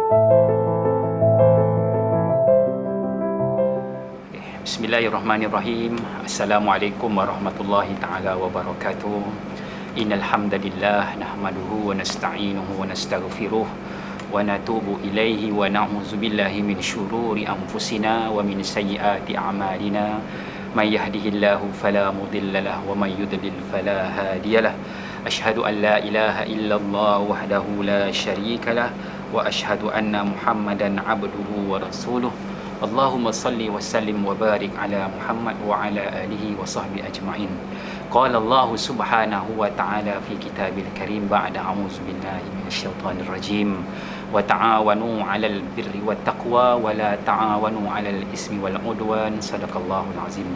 Bismillahirrahmanirrahim. Assalamualaikum warahmatullahi taala wabarakatuh. Innal hamdalillah nahmaduhu wa nasta'inuhu wa nastaghfiruh wa natubu ilaihi wa na'udzu billahi min syururi anfusina wa min sayyiati a'malina. May yahdihillahu fala mudhillalah wa may yudlil fala hadiyalah. Asyhadu an la ilaha illallah wahdahu la syarikalah wa asyhadu anna Muhammadan abduhu wa rasuluh. Allahumma salli wa sallim wa barik ala Muhammad wa ala alihi wa sahbihi ajma'in. Qala Allah subhanahu wa ta'ala fi kitabil karim ba'da a'udzu billahi minasyaitonir rajim. Wa ta'awanu 'alal birri wat taqwa wa la ta'awanu 'alal ismi wal 'udwan. Sadaqallahul azim.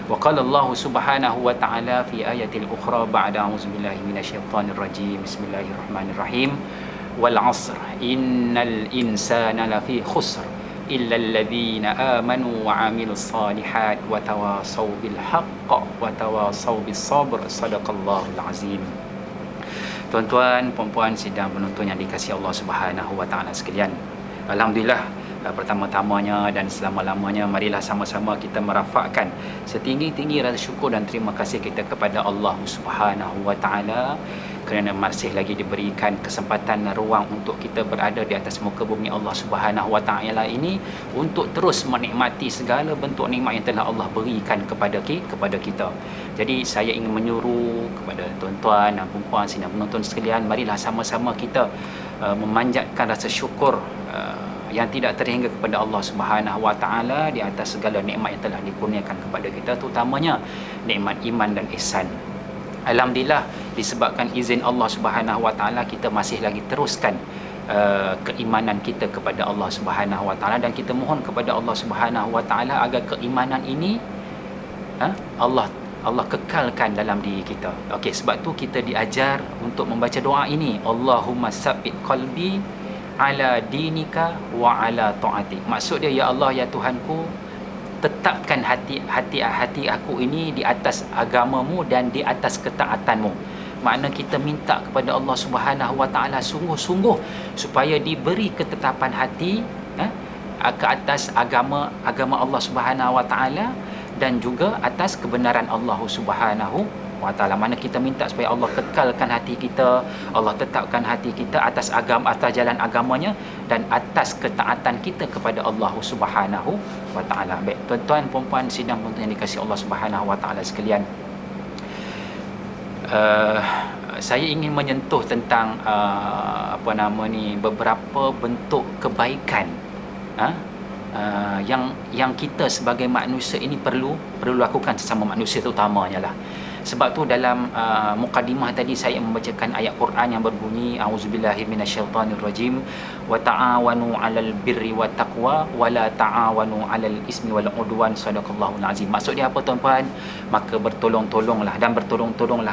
Wa qala Allah subhanahu wa ta'ala fi ayatil ukhra ba'da a'udzu billahi minasyaitonir rajim. Bismillahirrahmanirrahim. Wal 'asr innal insana lafi khusr illa alladhina amanu wa 'amilus salihat wa tawasaw bil haqq wa tawasaw bis sabr. Sadaqallahul azim. Tuan-tuan, puan-puan sidang penonton yang dikasihi Allah Subhanahu wa taala sekalian. Alhamdulillah, pertama-tamanya dan selama-lamanya marilah sama-sama kita merafakkan setinggi-tinggi rasa syukur dan terima kasih kita kepada Allah Subhanahu wa taala kerana masih lagi diberikan kesempatan dan ruang untuk kita berada di atas muka bumi Allah Subhanahu wa taala ini untuk terus menikmati segala bentuk nikmat yang telah Allah berikan kepada kita. Jadi saya ingin menyuruh kepada tuan-tuan dan puan-puan sidang penonton sekalian, marilah sama-sama kita memanjatkan rasa syukur yang tidak terhingga kepada Allah Subhanahu wa taala di atas segala nikmat yang telah dikurniakan kepada kita, terutamanya nikmat iman dan ihsan. Alhamdulillah, disebabkan izin Allah Subhanahu wa taala kita masih lagi teruskan keimanan kita kepada Allah Subhanahu wa taala, dan kita mohon kepada Allah Subhanahu wa taala agar keimanan ini Allah kekalkan dalam diri kita. Okey, sebab tu kita diajar untuk membaca doa ini, Allahumma sabbit qalbi ala dinika wa ala ta'atik. Maksud dia, ya Allah, ya Tuhanku, tetapkan hati aku ini di atas agamamu dan di atas ketaatanmu. Makna kita minta kepada Allah Subhanahu wa taala sungguh-sungguh supaya diberi ketetapan hati ke atas agama Allah Subhanahu wa taala dan juga atas kebenaran Allah Subhanahu wa taala. Mana kita minta supaya Allah kekalkan hati kita, Allah tetapkan hati kita atas jalan agamanya dan atas ketaatan kita kepada Allah Subhanahu wa taala. Baik, tuan-tuan, puan-puan sidang penonton yang dikasihi Allah Subhanahu wa taala sekalian, saya ingin menyentuh tentang beberapa bentuk kebaikan yang kita sebagai manusia ini perlu lakukan sesama manusia, terutamanya lah. Sebab tu dalam mukadimah tadi saya membacakan ayat Quran yang berbunyi auzubillahi minasyaitonirrajim wa ta'awanu 'alal birri wat taqwa wa la ta'awanu 'alal ismi wal 'udwan. Sadaqallahul azim. Maksud dia apa, tuan-puan? Maka bertolong-tolonglah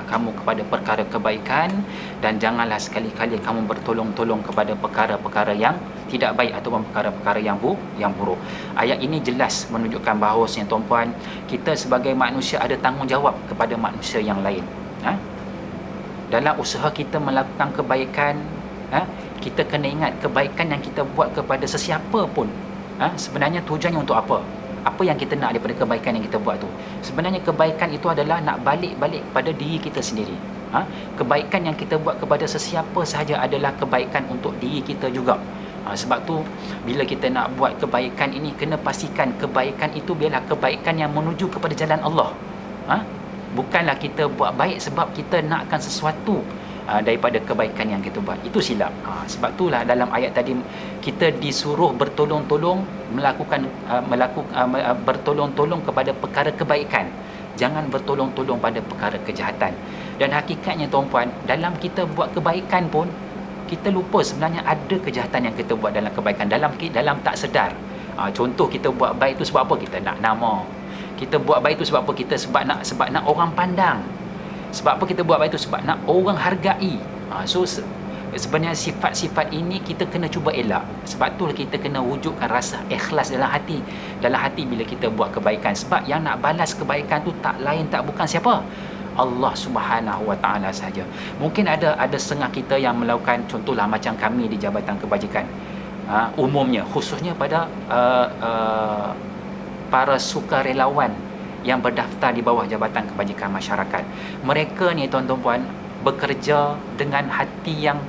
kamu kepada perkara kebaikan, dan janganlah sekali-kali kamu bertolong-tolong kepada perkara-perkara yang tidak baik ataupun perkara-perkara yang buruk. Ayat ini jelas menunjukkan bahawasanya, tuan-puan, kita sebagai manusia ada tanggungjawab kepada manusia yang lain. Dalam usaha kita melakukan kebaikan, kita kena ingat kebaikan yang kita buat kepada sesiapa pun, sebenarnya tujuannya untuk apa? Apa yang kita nak daripada kebaikan yang kita buat tu? Sebenarnya kebaikan itu adalah nak balik pada diri kita sendiri. Kebaikan yang kita buat kepada sesiapa sahaja adalah kebaikan untuk diri kita juga. Sebab tu bila kita nak buat kebaikan ini, kena pastikan kebaikan itu biarlah kebaikan yang menuju kepada jalan Allah. Bukanlah kita buat baik sebab kita nakkan sesuatu daripada kebaikan yang kita buat. Itu silap. Sebab itulah dalam ayat tadi kita disuruh bertolong-tolong bertolong-tolong kepada perkara kebaikan. Jangan bertolong-tolong pada perkara kejahatan. Dan hakikatnya, tuan-puan, dalam kita buat kebaikan pun kita lupa sebenarnya ada kejahatan yang kita buat dalam kebaikan, dalam tak sedar. Contoh, kita buat baik itu sebab apa? Kita nak nama. Kita buat baik itu sebab apa? Sebab nak orang pandang. Sebab apa kita buat baik itu? Sebab nak orang hargai. So sebenarnya sifat-sifat ini kita kena cuba elak. Sebab tu kita kena wujudkan rasa ikhlas dalam hati bila kita buat kebaikan. Sebab yang nak balas kebaikan tu tak lain tak bukan siapa? Allah Subhanahu wa taala sahaja. Mungkin ada setengah kita yang melakukan, contohlah macam kami di Jabatan Kebajikan. umumnya, khususnya pada para sukarelawan yang berdaftar di bawah Jabatan Kebajikan Masyarakat. Mereka ni tuan-tuan puan bekerja dengan hati yang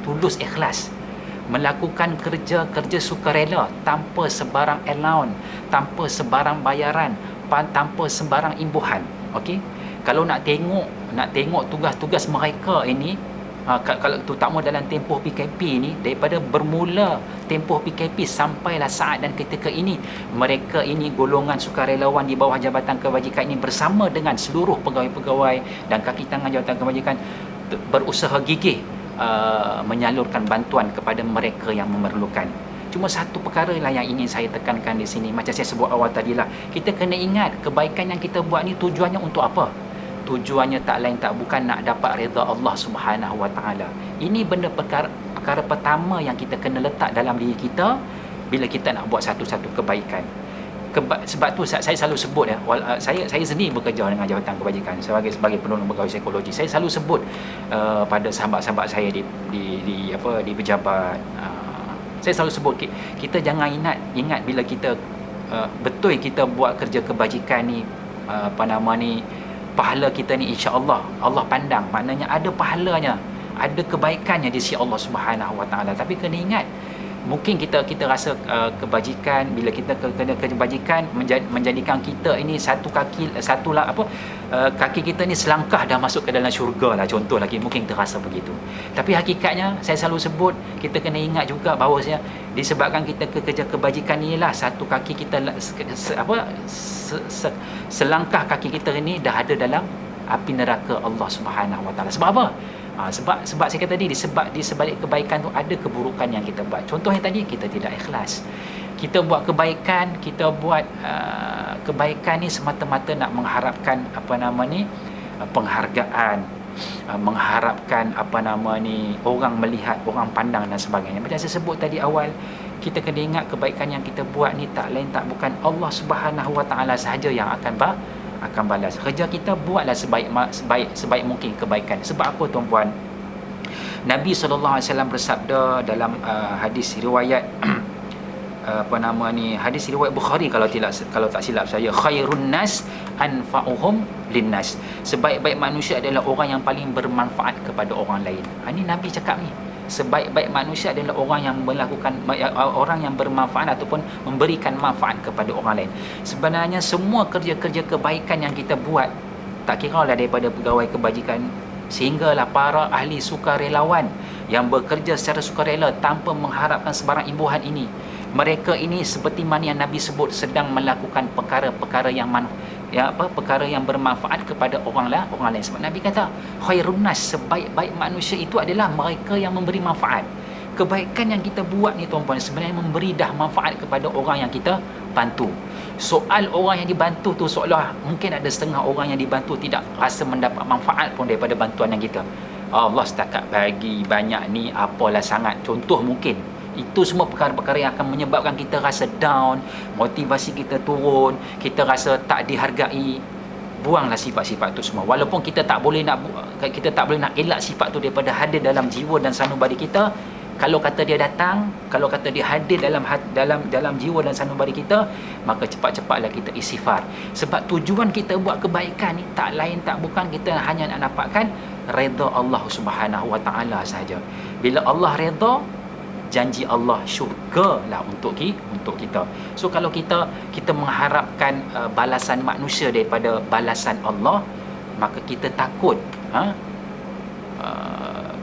tulus ikhlas, melakukan kerja sukarela tanpa sebarang allowance, tanpa sebarang bayaran, tanpa sebarang imbuhan. Okey, kalau nak tengok tugas-tugas mereka ini, kalau terutama dalam tempoh PKP ni, daripada bermula tempoh PKP sampailah saat dan ketika ini, mereka ini golongan sukarelawan di bawah Jabatan Kebajikan ini bersama dengan seluruh pegawai-pegawai dan kaki tangan Jabatan Kebajikan berusaha gigih menyalurkan bantuan kepada mereka yang memerlukan. Cuma satu perkara lah yang ingin saya tekankan di sini, macam saya sebut awal tadilah, kita kena ingat kebaikan yang kita buat ni tujuannya untuk apa? Tujuannya tak lain tak bukan nak dapat redha Allah Subhanahu Wa Taala. Ini benda perkara pertama yang kita kena letak dalam diri kita bila kita nak buat satu-satu kebaikan. Sebab tu saya selalu sebut saya sendiri bekerja dengan Jabatan Kebajikan sebagai penolong pegawai psikologi. Saya selalu sebut pada sahabat-sahabat saya di pejabat, saya selalu sebut kita jangan ingat bila kita betul kita buat kerja kebajikan ni, pahala kita ni insya-Allah Allah pandang, maknanya ada pahalanya, ada kebaikannya di sisi Allah Subhanahu Wa Taala. Tapi kena ingat, mungkin kita rasa kebajikan, bila kita kena kebajikan menjadikan kita ini kaki kita ni selangkah dah masuk ke dalam syurga lah, contoh lagi, mungkin kita rasa begitu. Tapi hakikatnya saya selalu sebut, kita kena ingat juga bahawasanya disebabkan kita kerja kebajikan inilah satu kaki kita selangkah kaki kita ini dah ada dalam api neraka Allah Subhanahu Wa Taala. Sebab apa? Sebab saya kata tadi, di sebalik kebaikan tu ada keburukan yang kita buat. Contohnya tadi, kita tidak ikhlas. Kita buat kebaikan, kebaikan ni semata-mata nak mengharapkan penghargaan, mengharapkan orang melihat, orang pandang dan sebagainya. Macam saya sebut tadi awal, kita kena ingat kebaikan yang kita buat ni tak lain tak bukan Allah Subhanahu Wa Taala sahaja yang akan balas. Kerja kita buatlah sebaik mungkin kebaikan. Sebab apa tuan-puan? Nabi SAW bersabda dalam hadis riwayat hadis riwayat Bukhari kalau tak silap saya, khairun nas anfa'uhum linnas. Sebaik-baik manusia adalah orang yang paling bermanfaat kepada orang lain. Ini Nabi cakap ni. Sebaik-baik manusia adalah orang yang bermanfaat ataupun memberikan manfaat kepada orang lain. Sebenarnya semua kerja-kerja kebaikan yang kita buat, tak kira lah daripada pegawai kebajikan sehinggalah para ahli sukarelawan yang bekerja secara sukarela tanpa mengharapkan sebarang imbuhan ini, mereka ini seperti mana yang Nabi sebut sedang melakukan perkara yang bermanfaat kepada orang lain. Sebab Nabi kata khairun nas, sebaik-baik manusia itu adalah mereka yang memberi manfaat. Kebaikan yang kita buat ni tuan-puan sebenarnya memberi dah manfaat kepada orang yang kita bantu. Soal orang yang dibantu tu seolah mungkin ada setengah orang yang dibantu tidak rasa mendapat manfaat pun daripada bantuan yang kita. Allah setakat bagi banyak ni apalah sangat, contoh mungkin. Itu semua perkara-perkara yang akan menyebabkan kita rasa down, motivasi kita turun, kita rasa tak dihargai. Buanglah sifat-sifat tu semua. Walaupun kita tak boleh nak elak sifat tu daripada hadir dalam jiwa dan sanubari kita. Kalau kata dia datang, kalau kata dia hadir dalam jiwa dan sanubari kita, maka cepat-cepatlah kita istighfar. Sebab tujuan kita buat kebaikan ni tak lain tak bukan kita hanya nak dapatkan redha Allah Subhanahu Wa Taala sahaja. Bila Allah redha, janji Allah syurga lah untuk kita. So kalau kita mengharapkan balasan manusia daripada balasan Allah, maka kita takut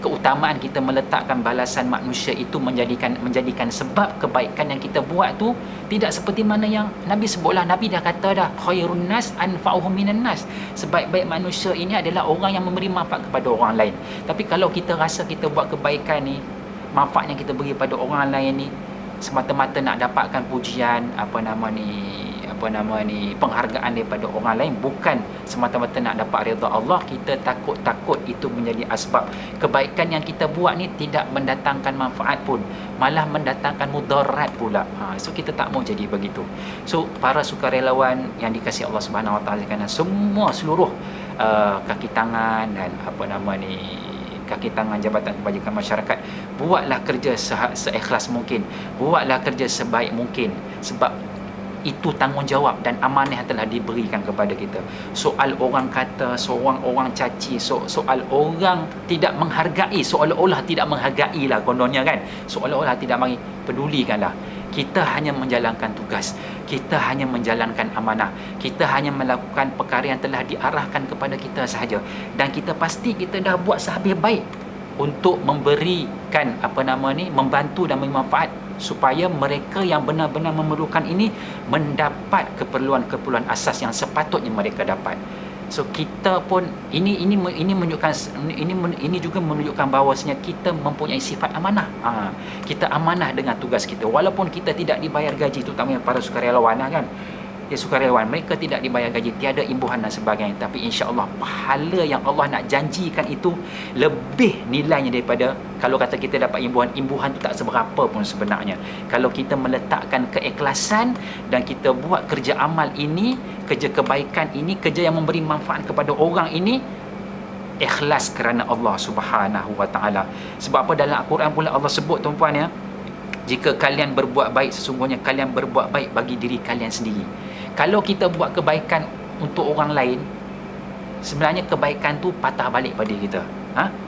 keutamaan kita meletakkan balasan manusia itu menjadikan sebab kebaikan yang kita buat tu tidak seperti mana yang Nabi sebutlah. Nabi dah kata dah, khairun nas anfa'uhum minan nas. Sebaik-baik manusia ini adalah orang yang memberi manfaat kepada orang lain. Tapi kalau kita rasa kita buat kebaikan ni, manfaat yang kita beri pada orang lain ni semata-mata nak dapatkan pujian, penghargaan daripada orang lain, bukan semata-mata nak dapat redha Allah, kita takut itu menjadi asbab kebaikan yang kita buat ni tidak mendatangkan manfaat pun, malah mendatangkan mudarat pula. So kita tak mau jadi begitu. So para sukarelawan yang dikasihi Allah Subhanahu Wa Taala, kerana seluruh kaki tangan dan kaki tangan Jabatan Kebajikan Masyarakat, buatlah kerja seikhlas mungkin, buatlah kerja sebaik mungkin, sebab itu tanggungjawab dan amanah yang telah diberikan kepada kita. Soal orang kata, seorang orang caci, soal orang tidak menghargai, seolah-olah tidak menghargai lah kononnya kan, seolah-olah tidak mari, pedulikanlah. Kita hanya menjalankan tugas, kita hanya menjalankan amanah, kita hanya melakukan perkara yang telah diarahkan kepada kita sahaja, dan kita pasti kita dah buat sehabis baik untuk memberikan membantu dan bermanfaat supaya mereka yang benar-benar memerlukan ini mendapat keperluan-keperluan asas yang sepatutnya mereka dapat. So kita pun ini menunjukkan, ini juga menunjukkan bahawasanya kita mempunyai sifat amanah. Kita amanah dengan tugas kita, walaupun kita tidak dibayar gaji, terutamanya para sukarelawan kan. Sukarelawan, mereka tidak dibayar gaji, tiada imbuhan dan sebagainya, tapi insya-Allah pahala yang Allah nak janjikan itu lebih nilainya daripada kalau kata kita dapat imbuhan tu tak seberapa pun sebenarnya. Kalau kita meletakkan keikhlasan dan kita buat kerja amal ini, kerja kebaikan ini, kerja yang memberi manfaat kepada orang ini, ikhlas kerana Allah Subhanahu Wa Taala. Sebab apa dalam Al-Quran pula Allah sebut tuan-puan ya, jika kalian berbuat baik, sesungguhnya kalian berbuat baik bagi diri kalian sendiri. Kalau kita buat kebaikan untuk orang lain, sebenarnya kebaikan tu patah balik pada kita.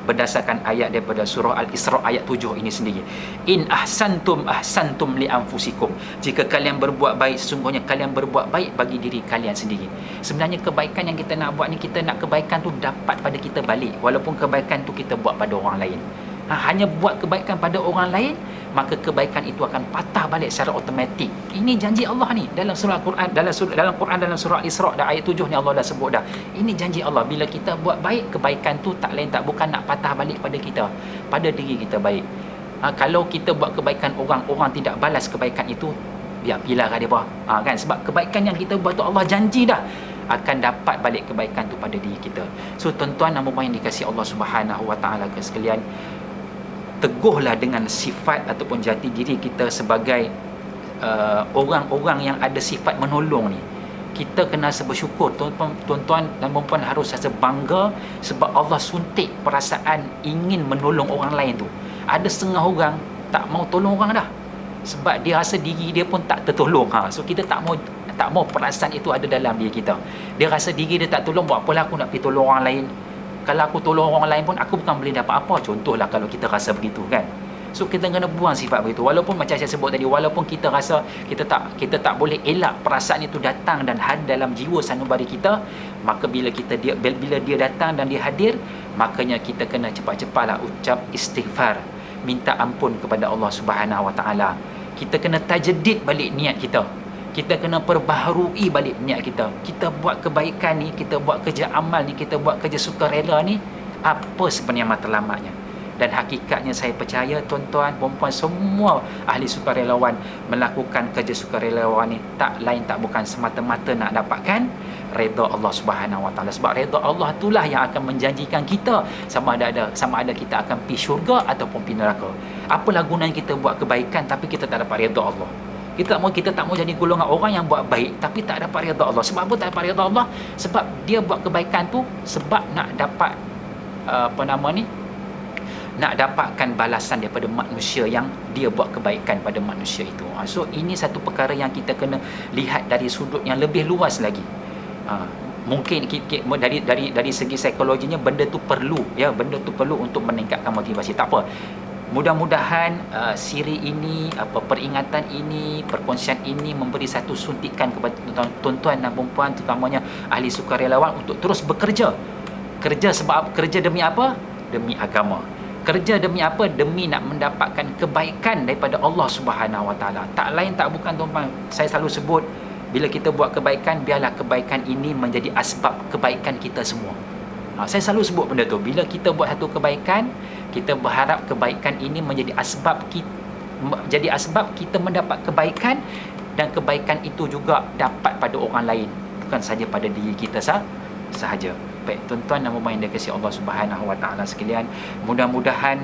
Berdasarkan ayat daripada surah Al-Isra ayat 7 ini sendiri. In ahsantum ahsantum li anfusikum. Jika kalian berbuat baik, sesungguhnya kalian berbuat baik bagi diri kalian sendiri. Sebenarnya kebaikan yang kita nak buat ni, kita nak kebaikan tu dapat pada kita balik, walaupun kebaikan tu kita buat pada orang lain. Hanya buat kebaikan pada orang lain, maka kebaikan itu akan patah balik secara automatik. Ini janji Allah ni dalam surah Al-Quran, dalam surah Al-Isra dan ayat 7 ni Allah dah sebut dah. Ini janji Allah, bila kita buat baik, kebaikan tu tak lain tak bukan nak patah balik pada kita, pada diri kita baik. Kalau kita buat kebaikan, orang tidak balas kebaikan itu, biar pilah dia kan, sebab kebaikan yang kita buat tu Allah janji dah akan dapat balik kebaikan tu pada diri kita. So tuan-tuan dan puan-puan yang dikasihi Allah Subhanahu Wa Taala sekalian, teguhlah dengan sifat ataupun jati diri kita sebagai orang-orang yang ada sifat menolong ni. Kita kena bersyukur, tuan-tuan dan puan-puan harus rasa bangga sebab Allah suntik perasaan ingin menolong orang lain tu. Ada setengah orang tak mau tolong orang dah, sebab dia rasa diri dia pun tak tertolong. So kita tak mau perasaan itu ada dalam diri kita. Dia rasa diri dia tak tolong, buat apalah aku nak pergi tolong orang lain. Kalau aku tolong orang lain pun aku bukan boleh dapat apa. Contohlah kalau kita rasa begitu kan. So kita kena buang sifat begitu. Walaupun macam saya sebut tadi, walaupun kita rasa kita tak boleh elak perasaan itu datang dan hadir dalam jiwa sanubari kita, maka bila dia datang dan dia hadir, makanya kita kena cepat-cepatlah ucap istighfar, minta ampun kepada Allah Subhanahu Wa Taala. Kita kena tajdid balik niat kita. Kita kena perbaharui balik niat kita. Kita buat kebaikan ni, kita buat kerja amal ni, kita buat kerja sukarela ni, apa sebenarnya matlamatnya? Dan hakikatnya saya percaya tuan-tuan, puan-puan, semua ahli sukarelawan melakukan kerja sukarelawan ni tak lain tak bukan semata-mata nak dapatkan redha Allah Subhanahu Wa Taala. Sebab redha Allah itulah yang akan menjanjikan kita sama ada kita akan pergi syurga ataupun pergi neraka. Apalah gunanya kita buat kebaikan tapi kita tak dapat redha Allah? Kita tak mau jadi golongan orang yang buat baik tapi tak dapat redha Allah. Sebab apa tak dapat redha Allah? Sebab dia buat kebaikan tu sebab nak dapat nak dapatkan balasan daripada manusia yang dia buat kebaikan pada manusia itu. So ini satu perkara yang kita kena lihat dari sudut yang lebih luas lagi. Mungkin dari segi psikologinya benda tu perlu untuk meningkatkan motivasi. Tak apa. Mudah-mudahan siri ini, peringatan ini, perkongsian ini memberi satu suntikan kepada tuan-tuan dan puan-puan, terutamanya ahli sukarelawan, untuk terus bekerja. Kerja demi apa? Demi agama. Kerja demi apa? Demi nak mendapatkan kebaikan daripada Allah Subhanahu Wa Taala. Tak lain tak bukan tuan-tuan, saya selalu sebut, bila kita buat kebaikan, biarlah kebaikan ini menjadi asbab kebaikan kita semua. Saya selalu sebut benda tu. Bila kita buat satu kebaikan, kita berharap kebaikan ini menjadi asbab kita mendapat kebaikan, dan kebaikan itu juga dapat pada orang lain, bukan saja pada diri kita sahaja. Baik tuan-tuan dan puan-puan yang dikasihi Allah Subhanahu Wa Taala sekalian, mudah-mudahan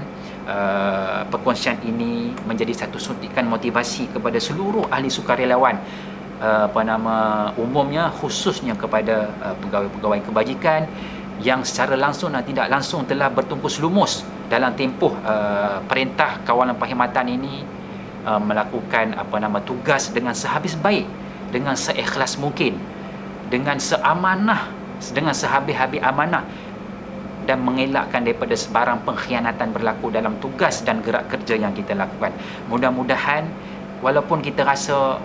perkongsian ini menjadi satu suntikan motivasi kepada seluruh ahli sukarelawan, umumnya, khususnya kepada pegawai-pegawai kebajikan yang secara langsung dan tidak langsung telah bertumpus lumus dalam tempoh perintah kawalan perkhidmatan ini melakukan tugas dengan sehabis baik, dengan seikhlas mungkin, dengan seamanah, dengan sehabis-habis amanah, dan mengelakkan daripada sebarang pengkhianatan berlaku dalam tugas dan gerak kerja yang kita lakukan. Mudah-mudahan walaupun kita rasa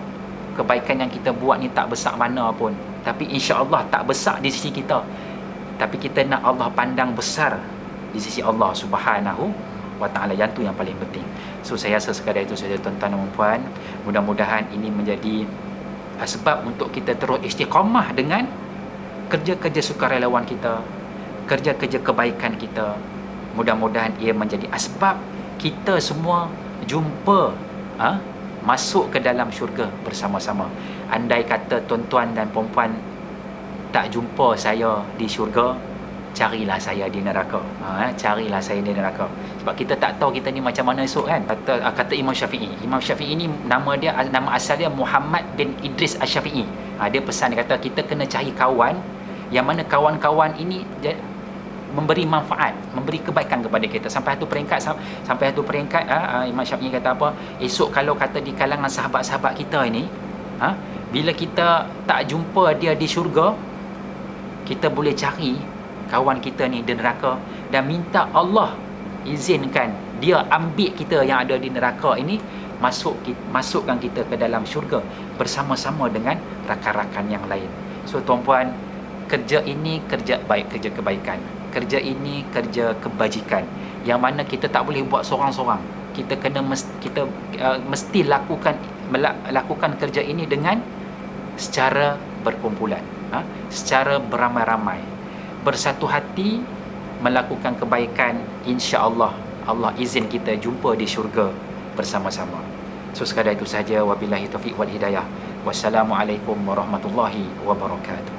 kebaikan yang kita buat ni tak besar mana pun, tapi insya-Allah tak besar di sisi kita, tapi kita nak Allah pandang besar di sisi Allah Subhanahu wa Ta'ala. Yang tu yang paling penting. So saya rasa sekadar itu saja tuan-tuan dan puan. Mudah-mudahan ini menjadi sebab untuk kita terus istiqamah dengan kerja-kerja sukarelawan kita, kerja-kerja kebaikan kita. Mudah-mudahan ia menjadi asbab kita semua jumpa masuk ke dalam syurga bersama-sama. Andai kata tuan-tuan dan puan-puan tak jumpa saya di syurga, carilah saya di neraka. Carilah saya di neraka. Sebab kita tak tahu kita ni macam mana esok kan. Kata Imam Syafi'i. Imam Syafi'i ni nama asal dia Muhammad bin Idris Asy-Syafi'i. Dia pesan, dia kata kita kena cari kawan yang mana kawan-kawan ini memberi manfaat, memberi kebaikan kepada kita sampai satu peringkat Imam Syafi'i kata apa, esok kalau kata di kalangan sahabat-sahabat kita ini bila kita tak jumpa dia di syurga, kita boleh cari kawan kita ni di neraka dan minta Allah izinkan dia ambil kita yang ada di neraka ini, masukkan kita ke dalam syurga bersama-sama dengan rakan-rakan yang lain. So tuan-puan, kerja ini kerja baik, kerja kebaikan. Kerja ini kerja kebajikan yang mana kita tak boleh buat seorang-seorang. Kita mesti lakukan kerja ini dengan secara berkumpulan, secara beramai-ramai, bersatu hati melakukan kebaikan. Insya-Allah Allah izin kita jumpa di syurga bersama-sama. So sekadar itu saja, wabillahi taufiq wal hidayah. Wassalamualaikum warahmatullahi wabarakatuh.